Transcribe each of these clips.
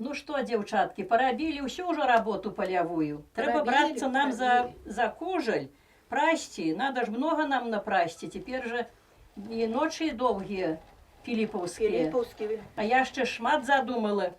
Ну что, девчатки, порабили всю уже работу полевую. Треба Порабили, браться нам за кожель. Прасти, надо ж много нам на прасти. Теперь же и ночи долгие филипповские. А я ще шмат задумала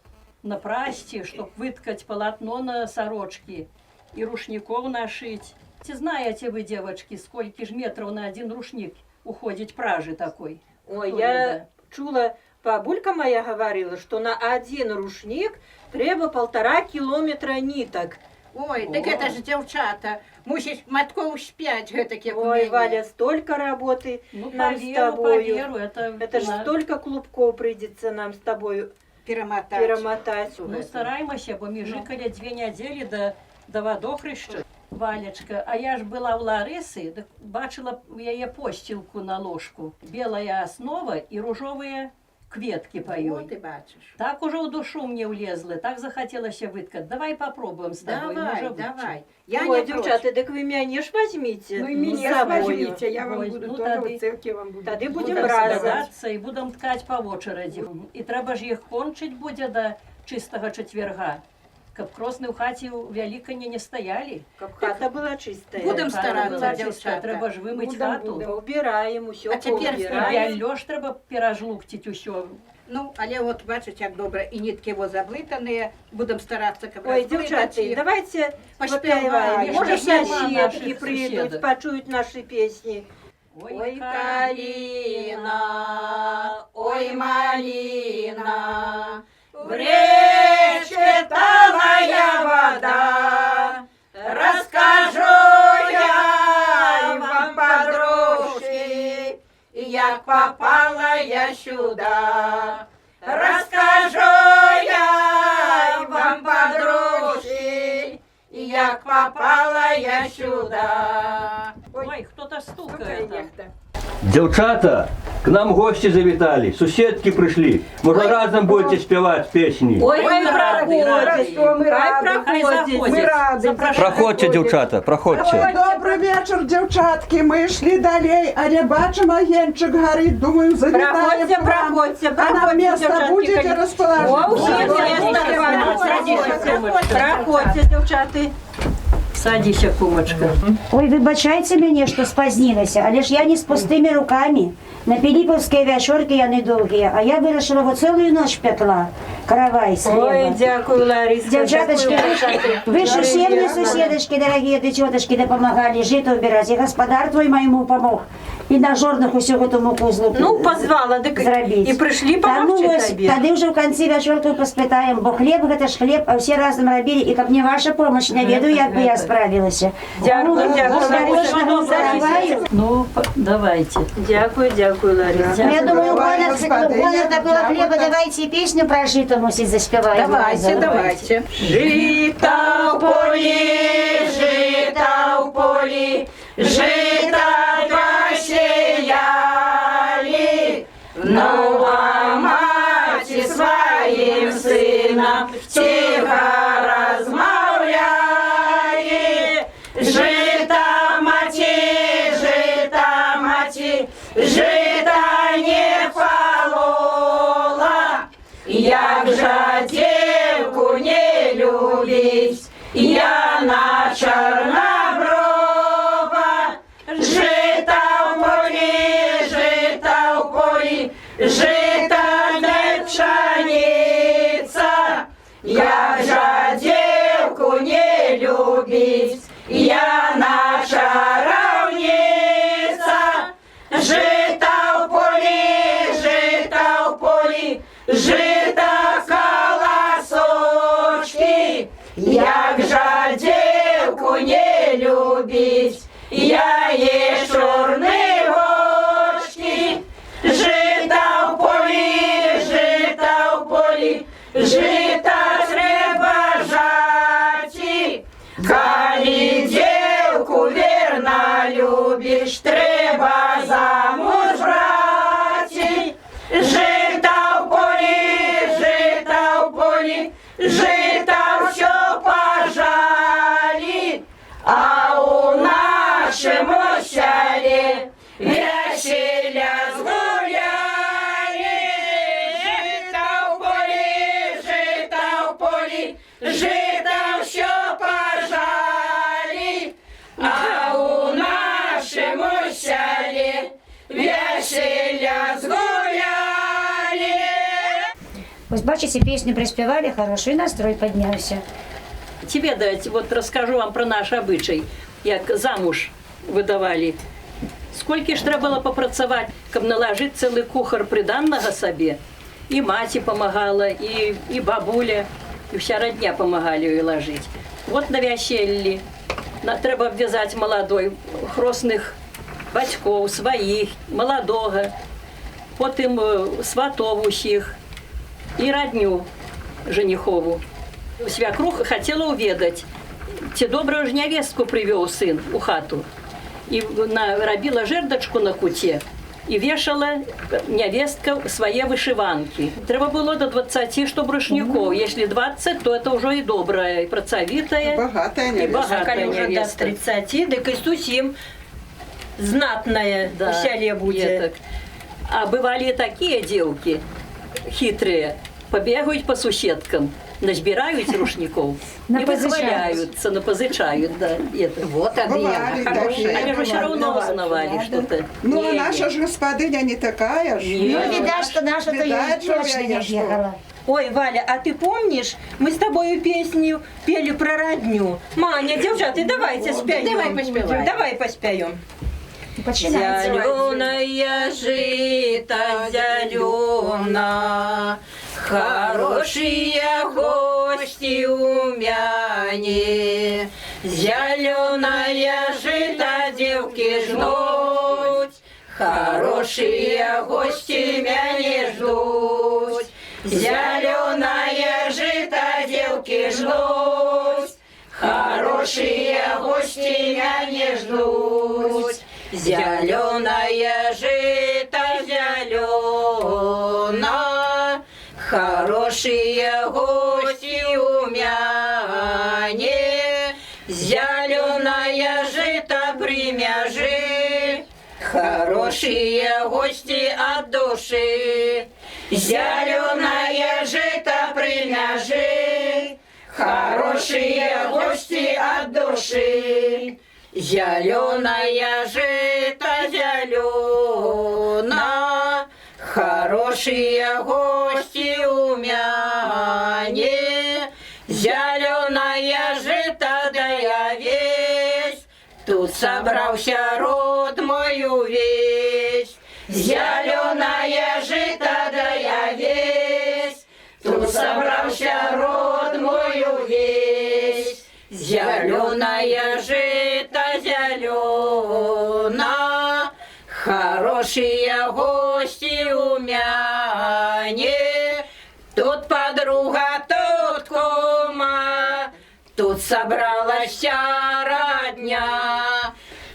на прасти, чтоб выткать полотно на сорочки и рушников нашить. Знаете вы, девочки, сколько ж метров на один рушник уходит пражи такой? Ой, я чула, бабулька моя говорила, что на один рушник треба 1,5 километра ниток. Ой, так это же девчата. Мусишь матков 5 гэтаких у Ой, меня. Валя, столько работы Ну, нам поверу, с тобою. поверу, это же на- столько клубков придется нам с тобою Перемотать. перемотать. Ну, стараемся, бо ми жикали 2 недели до водохреща. Валечка, а я ж была у Ларисы, так бачила яе постілку на ложку. Белая основа и ружовые кветки по ёй. Вот ты бачишь. Так уже в душу мне влезло, так захотелось выткать. Давай попробуем с тобой. Давай, может быть. давай. Я Ой, не девчата, против. так вы меня не ж возьмите Ну и с меня собою. возьмите, я вам Ой, буду ну, тоже тады- в церкви вам буду. Тады будем Будем разом. складаться и будем ткать по очереди. И треба ж їх кончить буде до чистого четверга. Каб кросны ў хаце ў Вялікані не стаялі. Как хата была чистая. Будем Хата стараться, была девчата. чистая, Треба ж вымыть Будем, хату. будем. Убираем, все А теперь І убираем. бяльо ж треба перажлуктить усё. Ну, але от бачиш, як добре, і нитки його заблитані. Будемо старатися, як Ой, девчата, давайте Поспеваем. попеваем. Может, Может, нема соседки наших придут, соседок. почуют наши песни. Ой, калина, ой, малина, в речке талая вода, расскажу я вам, подружки, як попала я сюда. Расскажу я вам, подружки, як попала я сюда. Ой, хто-то Стукает стукає там. нехто. Девчата, к нам гости завитали, соседки пришли. Может, разом будете спевать песни? Ой, мы рады, рады. Что мы рады. Хай проходит. Мы заходять. рады. Запрошую. Проходьте, девчата, проходьте. Ой, добрий вечір, дівчатки. Ми йшли далі, а я бачимо, агентчик горить. Думаю, завітаємо Проходьте, к вам. проходьте, А на проходьте, место девчатки, будете конечно. расположить? О, уже Проходьте, девчата. Садися, кумочка. Ой, вибачайте мене, що спознилася, але ж я не з пустими руками. На Пилипповской вечерке я недолгие, а я вирішила, вот целую ночь пекла каравай с Ой, хлеба. дякую, Лариса. Девчаточки, дякую. вы же все мне соседочки, дорогие ты тетушки, да помогали жито убирать, и господар твой моему помог. І на жорнах усю эту муку злупити. Ну, позвала, так зробити. і прийшли Та ну помогти ось, тобі. тоді вже в кінці вечірку поспитаємо, бо хліб, це ж хліб, а всі разом робили, і як не ваша помощь, не веду, як би я справилася. Дякую, дякую, Конечно, караваю. Ну, давайте. Дякую, дякую, Лариса. Ну, я думаю, Давай, Гонор господи, такого хлеба, давайте и песню про жито мусить заспевать. Давайте, давайте. Жита в полі, жита в полі, жита посіяли, ну а маті своїм сином тихо розмовляє. Жита маті, жита не полола. Як же девку не любить, Яна Чорноброва. Жита в полі, жита не пшениця. Як же девку не любить, Яна чаровниця. Жита в полі, жита колосочки. Як же девку не любить, я є чорні очки. Жита в полі, жита треба жати. Коли девку вірно любиш, треба замуж брати. Жита в полі, жита все пожали, а у нашому селі весілля згуляли. Жита в жито все пожали, а у нашему селе веселья сгуляли. Ось бачите, песню приспевали хорошо, и настрой поднялся. Тебе дать, вот расскажу вам про наш обычай, як замуж выдавали. Сколько ж треба было попрацаваць, каб наложить целый кухар приданного себе. И маці помогала, и бабуля, и вся родня помогали ее ложить. Вот на вяселлі треба обвязать молодой, хросных батьков, своих, молодого, потом сватов усіх и родню женихову. Свякруха хотела уведать, те добрую ж невестку привел сын у хату. И робила жердочку на куте, и вешала невестка свои вышиванки. Треба было до 20 штук рушников. Если 20, то это уже и добрая, и працовитая, Богатая и невестка. богатая Коли уже до невестка. 30, так и сусим знатная Да, в селе будет. етак. А бывали и такие девки хитрые, побегают по суседкам, назбирают рушников, и выхваляются, напозычают, да, это. Вот они, Бывали хорошие. такие. Они же все равно узнавали что-то. Ну, а Не, наша ж господиня не такая ж. Не. Ну, видать, что наша-то Видать, точно что не я что. бегала. Ой, Валя, а ты помнишь, мы с тобой песню пели про родню? Маня, девчата, давайте споем. Давай поспеваем. Давай поспоем. Починается. Зеленая жито, зелена, хорошие гости у мяне. Зеленая жито, девки жнут, хорошие гости меня ждут. Зеленая жито, девки жнут, хорошие гости меня ждут. Зеленая жито, зелена, хорошие гости у мяне. Зеленая жито примяжи, хорошие гости от души. Зеленая жито примяжи, хорошие гости от души. Зеленая жито, зелена, хорошие гости у мяне. Зеленая жито, да я весь, тут собрался род мой весь. Зеленая жито, да я весь, тут собрался род мой весь. Зеленая жито, зелена, хорошие гости у мяне. Тут подруга, тут кума, тут собралась родня.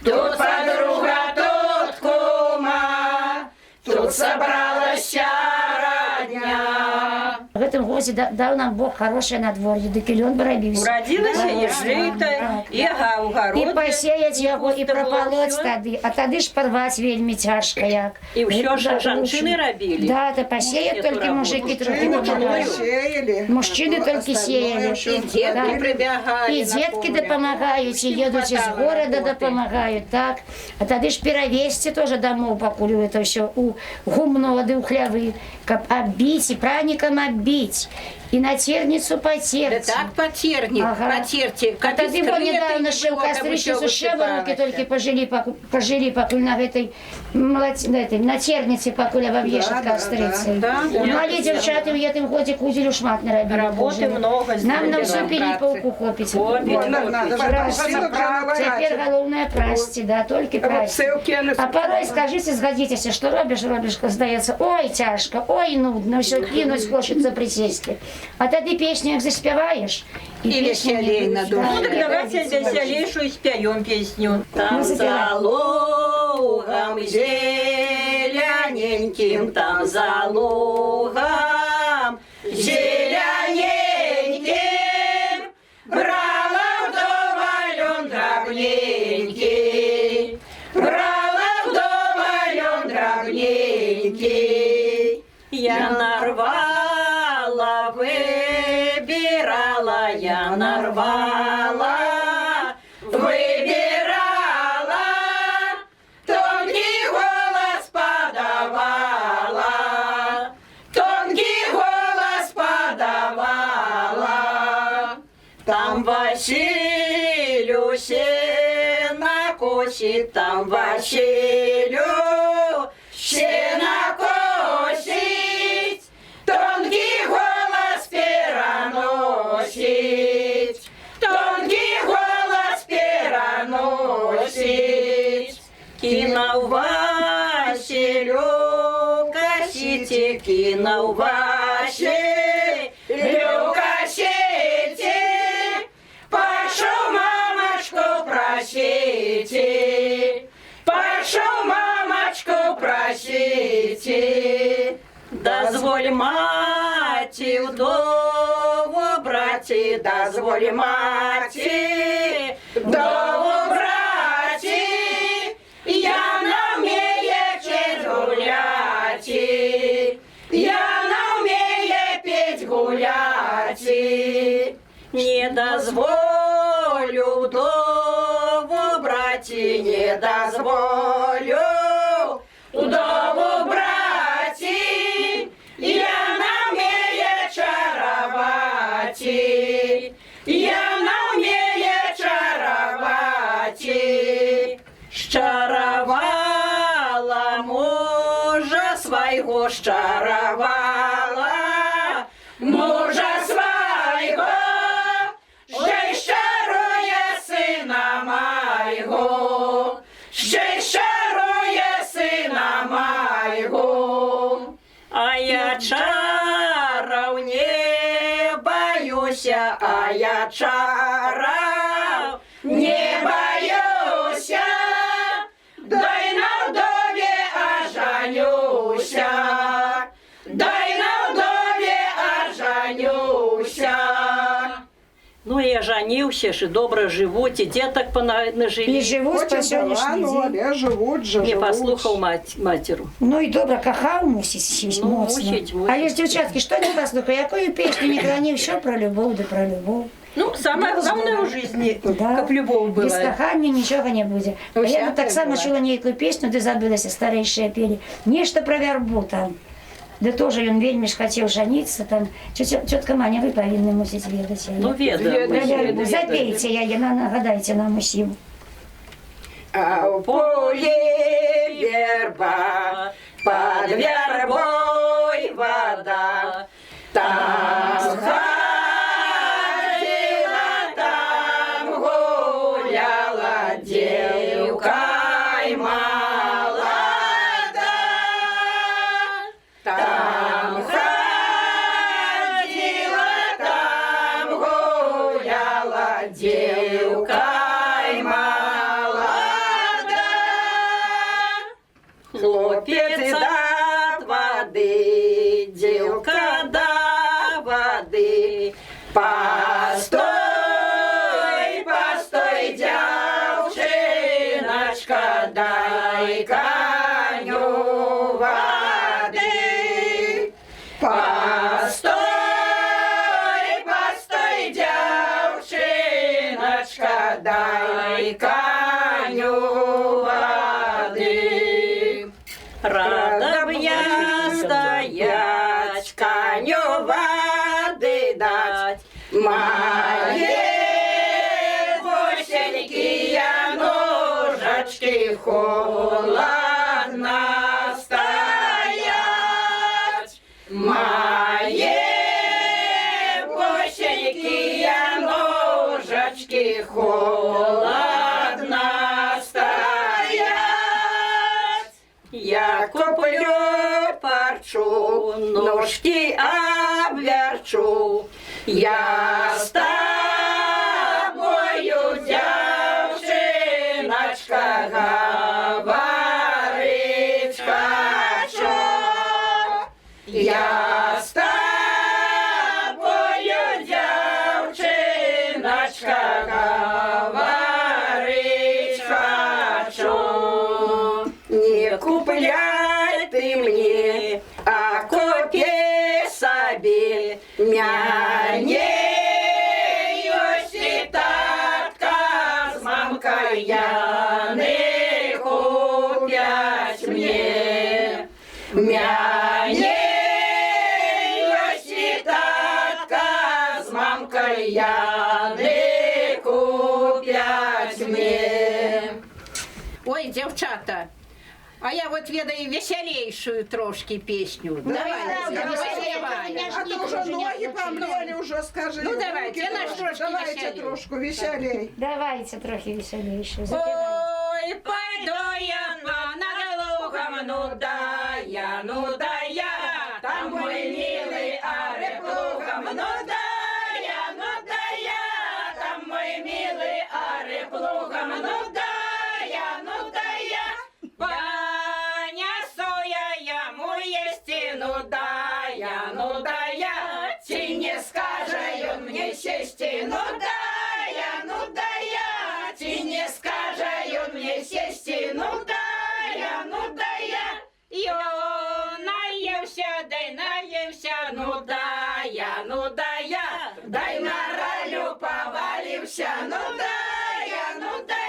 Тут подруга, тут кума, тут собралась родня. В этом годе дал нам Бог хорошее надворье, да килен боробился. Уродилася і жита, і огород. І пасеяць яго, і прапалоць тады. А тады ж парваць вельмі цяжка як. И все же Да, женщины робили. Да, то посеять эту только работу. мужики трохи Мужчины помогают. сеяли. Мужчины а только остальное сеяли. всё І дітки Да. прибігали І на детки поле. допомагають, і їдуть із хватало города роботи. допомагають, так. А тоді ж перевезти теж домов, покулю это все у гумно, да у хлявы, как оббить, и праником оббить, и на терницу Да потерти. так потерни, Ага. потерти. А тоді бо недавно ще у кастричницу ще руки тільки пожили, покуль на этой, на терниці, покуль обов'єшать Да, да, кастрицей. да. Малі дівчата в этом годі кузелю шмат наробили. Роботи Боже. много Нам зробили. на всю Пилиповку хопить. Вот, надо же Красти. працю. Теперь головне прасти, да, тільки прасти. А порой скажите, згодитесь, що робиш, здається, ой, тяжко, ой, нудно, все кинуть хочеться присісти. А тоді пісню як заспіваєш, І веселей на душе. Ну так давайте веселейшую споем песню. Там за лугом зелененьким, там за лугом зелененьким, брала вдоволь он драбненький, брала вдоволь он драбненький. Я нарвала, выбирала я нарвала, выбирала, тонкий голос подавала, тонкий голос подавала. Там Василю сено косит, там Василю сено косит, тонкий голос переносит, тонкий голос переносит. Кинул Василю косите, кинул Василю косите, пошел мамочку просите, пошел мамочку просите. Дозволь мати вдову брати, дозволь мати вдову брати, я навміє честь гуляти, я навміє петь гуляти. Не дозволю вдову брати, не дозволю вдову брати, я навміє чарувати, я навміє чарувати. Щаровала мужа свого, щаровала мужа свого, ще щарує сина майго, ще щарує сина майго. А я чаров не боюся, а я чаров не боюся, дай на вдові оженюся, дай на вдові оженюся. Ну, я женился, и добро живут, и деток И понажили. живут по Потім сьогоднішній погано, день. але живуть же, Не живуть. послухал матеру. Ну і добре, кахав мусить Ну, моцно. мусить. Але ж, дівчатки, що не послухай, якою пісню не хранив, що про любов, да про любов. Ну, самое главное в жизни, Да. как любовь Без была. кохання нічого не буде. А я всяке б так само буває. чула ніяку пісню, де забилися старейшие пели. Нечто про вербу там. Де теж він вельми ж хотів жениться там. Тетка Маня, ви повинні мусите ведати. Ну, веда. Про вербу. Запейте, я нагадайте нам усім. А в поле верба, под вербой вода, там ходила, там гуляла девка и молода, там ходила, там гуляла девка и молода. Хлопец от воды, девка до воды. Постой, постой, девчиночка, дай коню воды. Постой, постой, девчиночка, дай коню воды. Рада б я стоять, коню воды дать, моей бусинки ножечки холодно стоять, моей бусинки ножечки холодно стоять. Я куплю парчу, ножки обверчу, я с тобою, девчиночка, говорить хочу. Я с тобою, девчиночка, говорить хочу. Не купляй ты мне, а купи себе, мя не кальяны купять мне. В мяне ёсць і татка з мамкой яны купять мне. Ой, девчата, а я вот ведаю веселейшую трошки песню. Давайте, А то уже ноги помнули, уже скажи. Ну, давайте, руки я наш трошки. трошки Давайте веселей. трошку веселей. Давайте трохи веселейше. Ой, пойду я по лугам, ну да я, там мой милый ареп лугом, ну да я, там мой милый ареп лугом, ну да я, понесу я ему есть, ну да я, ти не скажи он мне сесть, ну да я, ти не скажи он мне сесть, ну да я, Йо, наевся, ну да я, дай на ралю повалился, ну да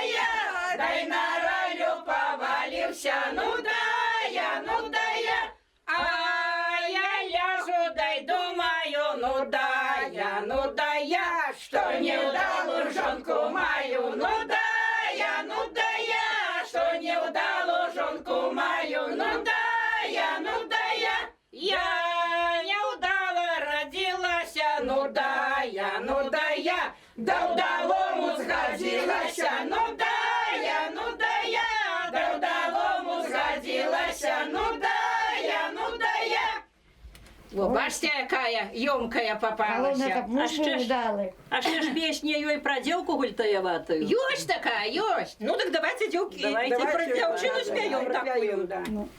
я, дай на ралю повалился, ну да я, а я ляжу, дай думаю, ну да я, что не удалу жонку мою, ну да я, что не удалу жонку мою, ну да я, я не удала родилась, ну да я, да удалому сгодилась, ну да я, да удалому сгодилась, ну да я, Во, бачите, якая ёмкая Головне, попалася. як муж ще ж- дали. А ще ж песня ёй про девку гультаеватую. Ёсть такая, ёсть. Ну так давайте, девки, Давайте. про девчину споем такую.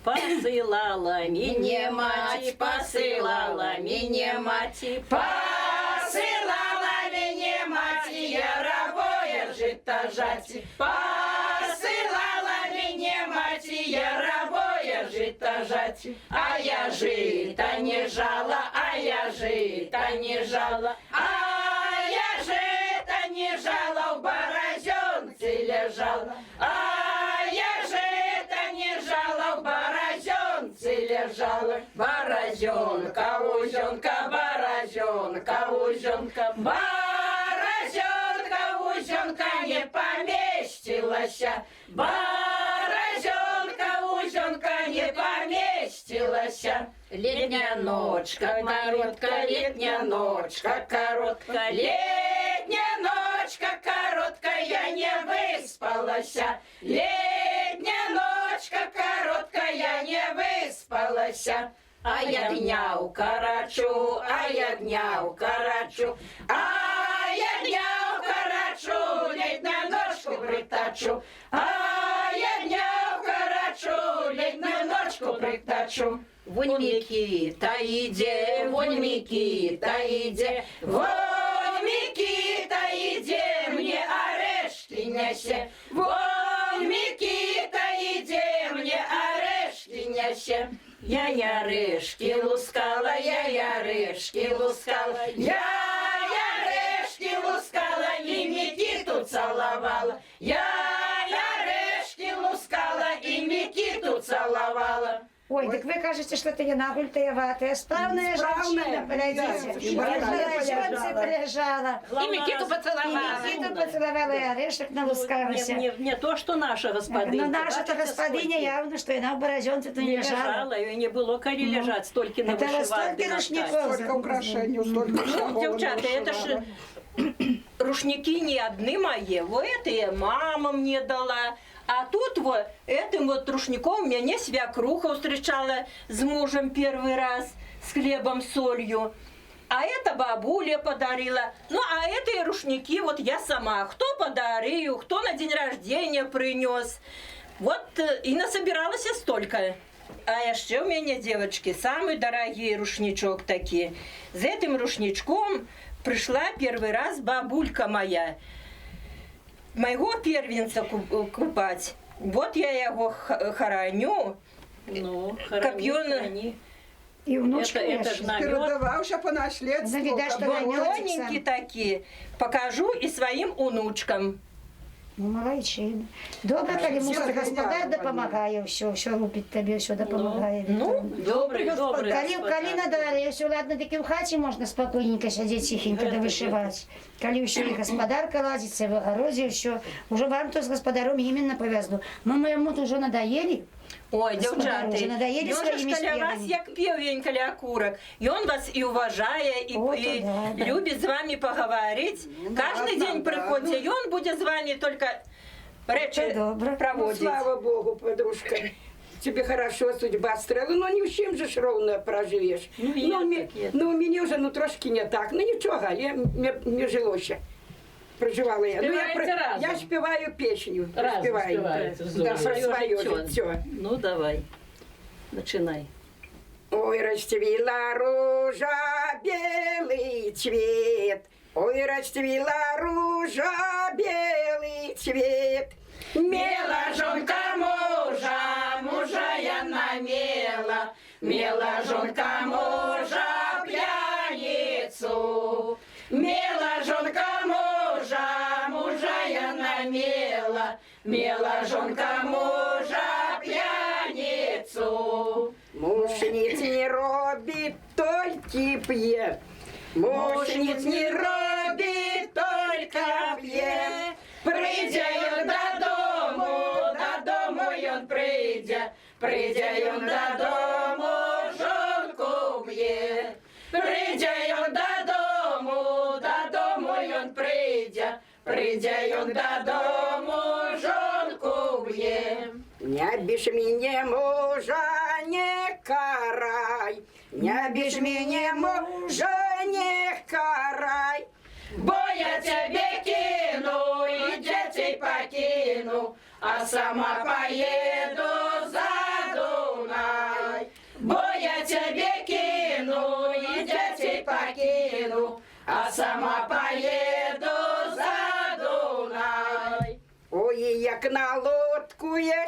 Посылала меня мать, посылала меня мать, посылала меня мать, яровое жито жать, посылала меня мать, яровое жито жать, а я жито не жала, а я жито не жала, а я жито не жала, в борозенце лежала, а я жито не жала, в борозенце лежала, борозенка, узенка, борозенка, узенка, борозенка, узенка не поместилась, борозенка, узенка не поместилась. Летняя ночка коротка, летняя ночка коротка, летняя ночка короткая, я не выспалась. Летняя ночка короткая, я не выспалась. А я дня укорочу, а я дня укорочу, а я дня укорочу, летнюю ночку приточу, а я дня укорочу, летнюю ночку приточу. Вонь Микита иде, вонь Микита иде, вонь Микита иде, мне орешки неси, вонь Микита иде, мне орешки неси. Я орешки лускала, я орешки лускала, я орешки лускала и Микиту целовала, я орешки лускала и Микиту целовала. Ой, так вы кажете, что это не гультаеватая, справная женщина, глядите. И И борозенце борозенце прилежала. И Микиту И поцеловала. Микиту поцеловала, и орешек налускалася. Не то, что наша господиня. Но наша-то господиня явно, что она в борозенце-то не не лежала. лежала, и не было коли лежать, столько на Это вот вышиванке столько наставить. рушников. Столько украшений, столько всего. Девчата, это ж рушники не одни мои. Вот это мама мне дала. А тут вот этим вот рушником меня свекруха встречала с мужем первый раз с хлебом, солью. А это бабуля подарила. Ну, а это и рушники вот я сама. Кто подарил, кто на день рождения принес. Вот и насобиралась я столько. А еще у меня, девочки, самый дорогий рушничок такие. За этим рушничком пришла первый раз бабулька моя. Моего первенца купать. Вот я его хороню. Ну, Копьё на- они. И внучка Это ж намет. Передавався по наследству. Ну, видать, что как бы. намет. Тоненькие такие. Покажу и своим внучкам. Ну, молодчина. Добре, коли муж господар допомагає, все робить тобі, все допомагає. Ну, Добре, добре. Коли надо, все, ладно, таки в хаті можна спокійненько сидіти, тихенько, да вишивати. Коли ще і господарка лазиться в огороді, все, уже вам то з господаром іменно повезло. Мы моему уже надоели. Ой, Господар, девчата, уже надоели ён своими же каля вас спевами. як певень каля окурок. И он вас и уважает, О, и то да. любит с вами поговорить. Каждый день приходите, и он будет с вами только речи Это добро. проводить. Слава Богу, подружка. Тебе хорошо судьба строила, но не всем же ж ровно проживешь. Ну, є таке. Ну, у меня уже ну, трошки не так. Ну, ничего, я не жилося. Проживала я. Ну, Співаєте разом? я спеваю песню. Разом спеваю. співаєте, Да, здорово. про Своє свое життя. життя. Ну, давай. Начинай. Ой, расцвела ружа белый цвет. Ой, расцвела ружа белый цвет. Мела жонка мужа, мужа я намела, мела жонка мужа пьяницу. Мела жонка мужа, мужа я намела, мела жонка мужа пьяницу. Муж ніц не робить, тільки п'є. Муж ніц не робить, тільки п'є. Прийде ён додому ён прийде, прийде ён додому, жонку б'є. Прийде ён додому ён прийде, прийде ён додому, жонку б'є. Не бишь меня, мужа, не карай. Не бишь меня, мужа, не карай. Бо я тебе кину и детей покину, а сама поеду за Дунай. Бо я тебе кину и детей покину, а сама поеду за Дунай. Ой, як на лодку я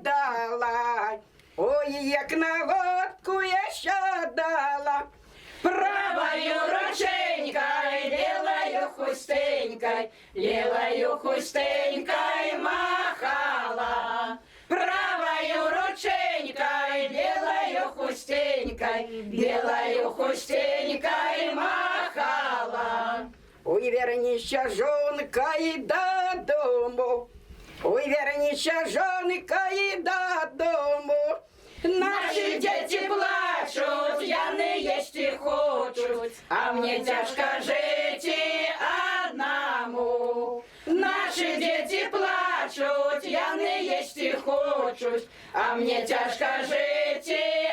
дала. Ой, як на лодку я дала. Правою рученькой, левою хустенькой, левою хустенькой махала. Правою рученькой, белою хустенькой, белою хустенькой махала. Ой, вернися, жонка, і додому. Ой, вернися, жонка, і додому. Наши дети плачут, яны есть и хочут, а мне тяжко жить и одному. Наши дети плачут, яны есть и хочут, а мне тяжко жить и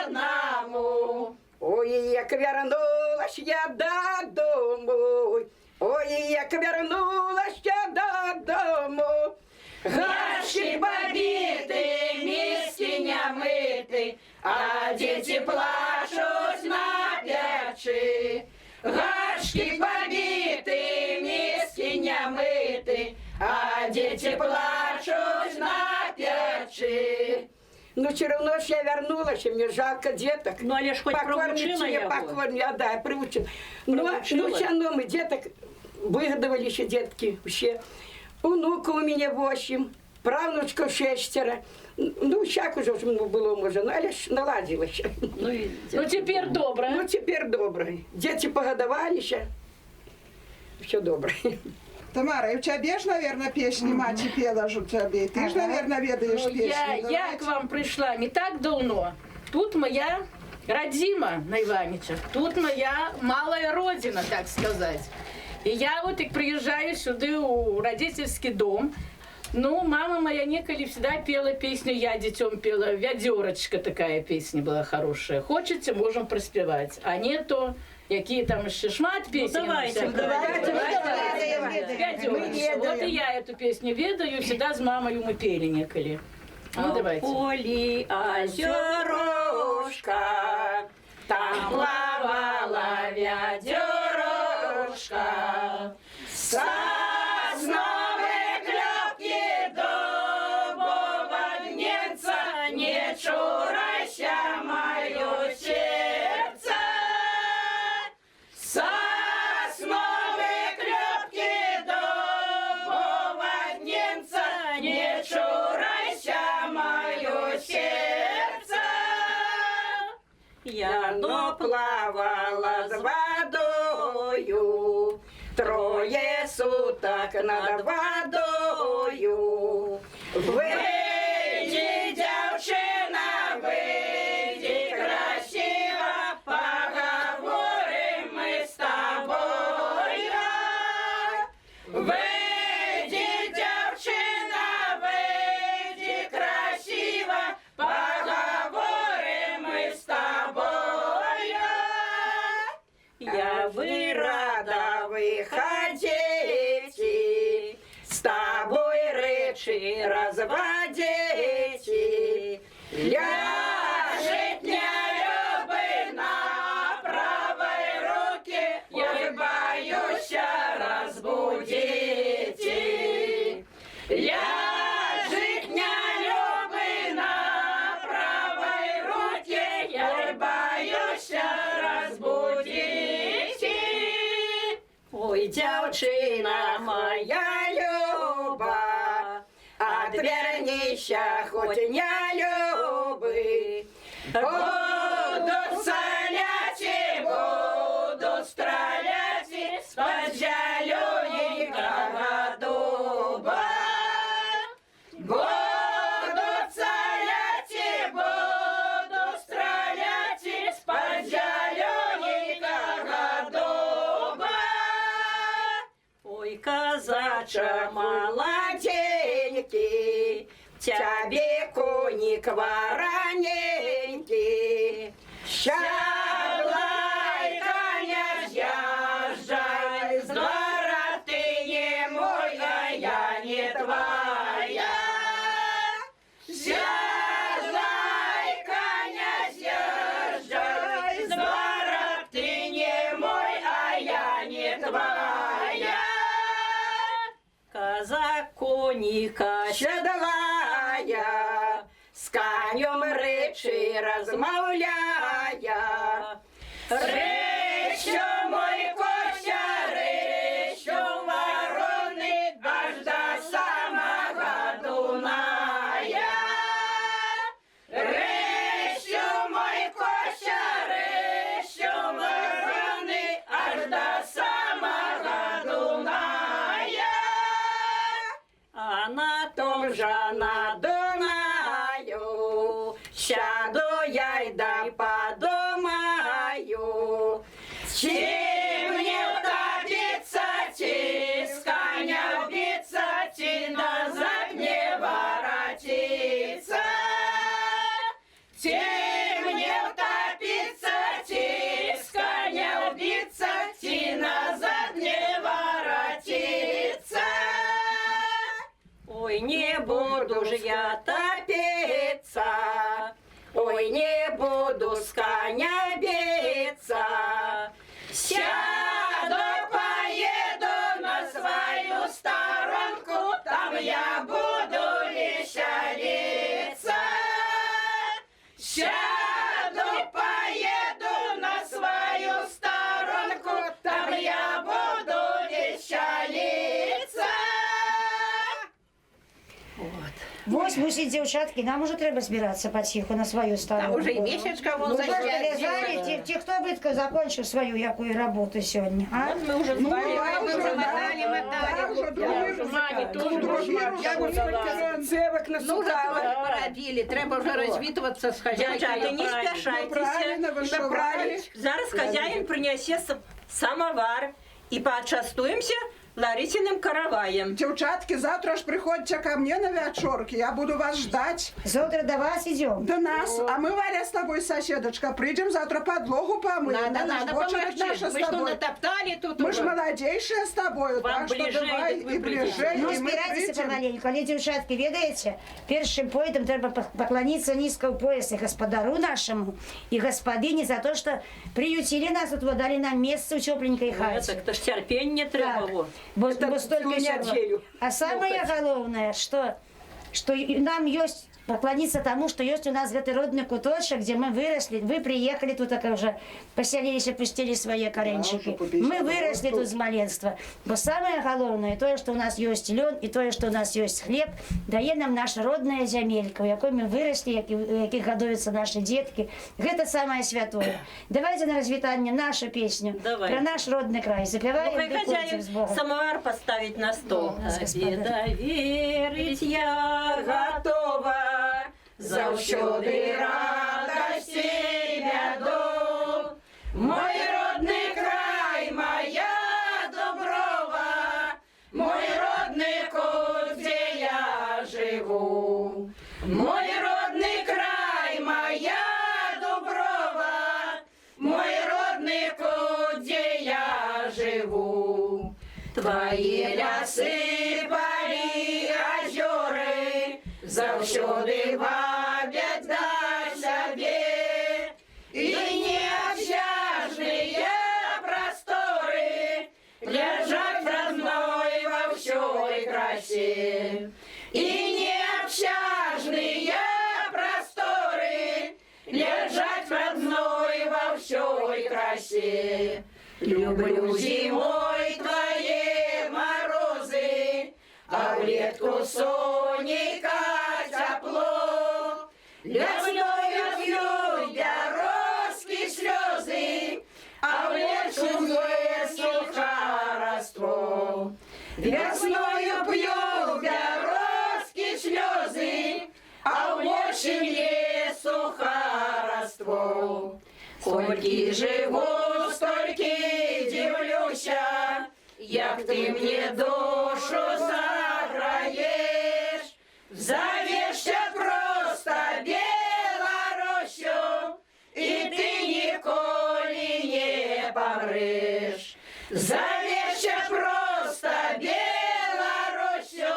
одному. Ой, як вернулась я додому. Ой, як вернулась я додому. Гашки побиты, миски не мыты, а дети плачут на печи. Гашки побиты, миски не мыты, а дети плачут на печи. Ну, все равно ж я вернулась, и мне жалко деток. Ну, але ж хоч провчила я його. покормила, да, приучила. Но, Провчила? ну, все равно мы деток выгодовали еще детки вообще. Внука у меня 8, правнучка 6. Ну, всяк уже было можно, ну, але ж наладилось. Ну, і Ну теперь добро. Ну, теперь добре. Дети погодовались, все добре. Тамара, и у тебя ж, наверное, песни мать пела же у тебя. Ты же, наверное, ведаешь Ну, песни. я Давайте. к вам пришла не так давно. Тут моя родима на Иваничах, тут моя малая родина, так сказать. И я вот и приезжаю сюда у родительский дом. Ну, мама моя неколи всегда пела песню «Я детем пела». «Вядерочка» такая песня была хорошая. Хочете, можем проспевать. А нету, какие там еще шмат песен. давайте, всяких. давайте. «Вядерочка». Вот и я эту песню ведаю, всегда с мамой мы пели неколи. Ну, давайте. Полі озерочка, Там плавала вядерушка, сосновые клепки дубового гнеца, не чурайся мое сердце. Сосновые клепки дубового плавала з водою, троє суток над водою. Вийди, дівчина, вийди красиво, поговорим ми з тобою. Вийди, дівчина, вийди красиво, поговорим ми з тобою. Я бы рада выходить, с тобой речи разводить. Ляжет не любы на правой руке, я боюсь разбудить. Ляжет не любы на правой руке, я боюсь разбудить. Ой, девчина моя люба, отвернися, хоть не люби. Буду солять и буду стрелять из-под зелененького дуба. Буду солять и буду стрелять из-под зелененького дуба. Ой, казача молоденький, тебе коник вороненький. Щадлай, коня, съезжай с двора, ты не мой, а я не твоя. Съезжай, коня, съезжай с двора, ты не мой, а я не твоя. Казак коника седлая, с конем речи размовляя. Речу мой Костя, речу вороны, аж до самого Дуная. Речу мой Костя, речу вороны, аж до самого Дуная. А на том же на Дунаю сяду я й дай подумаю, чем мне утопиться, ти с коня убиться, ти назад не воротиться. Чем мне утопиться, ти с коня убиться, ти назад не воротиться. Ой, не буду ж я топиться, ой, не буду с коня биться. Сяду, поеду на свою сторонку, там я буду веселиться. Сяду, поеду на свою сторонку, там я буду веселиться. Вось мусить девчатки, нам уже треба збиратися потиху на свою сторону. Там уже и месячка вон Залезали, те, кто бытко закончил свою якую работу сегодня, а? Мы уже звали. Цевок Ну, насухала. породили, треба вже розвітуватися з хазяйкою. Дівчата, не Правильно спішайтеся. вишивали. Зараз хазяїн принесе самовар і почастуємося Ларисиным караваем. Девчатки, завтра ж приходите ко мне на вечерки, я буду вас ждать. Завтра до вас идем. До нас. А мы, Варя, с тобой, соседочка, придем завтра подлогу помыть. Надо очередь помочь. наша с Мы что тобой. натоптали тут Мы ж уже? молодейшие с тобой, Вам так что ближе, давай так вы и ближе, Ну, и мы збирайтеся придем. помаленьку, але дівчатки, ведаєте, першим поїдом треба поклониться низко в пояс и господару нашему, и господине за то, что приютили нас, тут вот дали нам место в тепленькой хате. Это ж терпение треба. во. Бо столько слюнять всего. елю. А самое главное, что нам есть поклониться тому, что есть у нас этот родный куточек, где мы выросли. Вы приехали тут, так уже поселились, опустили свои коренчики. Мы выросли тут с маленства. Но самое главное, то, что у нас есть лен, и то, что у нас есть хлеб, дает нам наша родная земелька, в якой мы выросли, в яких годуются наши детки. Это самое святое. Давайте на развитание нашу песню про наш родный край. Запеваем, Ну, приходим с Богом. самовар поставить на стол. Господа. Верить я готова, завсёды радости ряду. Мой родный край, моя Дуброва, мой родный кут, где я живу. Мой родный край, моя Дуброва, мой родный кут, где я живу. Твои лясы, поли, озёры завсёды вабят до себе. И необъятные просторы лежат в родной во всей красе. И необъятные просторы лежат в родной во всей красе. Люблю зимой твои морозы, а влетку сонника тепло. Весною пью дорожки слезы, а влетку суха роство. Весною пью дорожки слезы, а влетку суха роство. Сколько живу, столько дивлюся, як ти мне душу заграєш. Завішся просто Білорусю, і ти ніколи не помреш. Завішся просто Білорусю,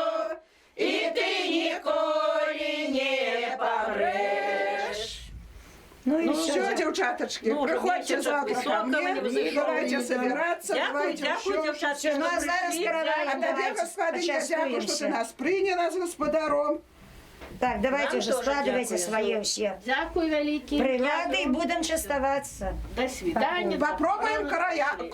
і ти ніколи не помреш. Ну и Ну все. все, девчаточки, Ну, приходите вечер завтра ко высокого мне, не вызывай. давайте собираться, давайте Дякую, все. дівчатки, Все, що ну а зараз прийшли. каравай, А тоді, давайте господиня, дякую, що ти почастуемся. нас прийняла з господаром. Так, давайте Нам уже тоже складывайте дякую. свои все Дякую велике. прилады и будем частоваться. До свидания. Попробуємо караяку.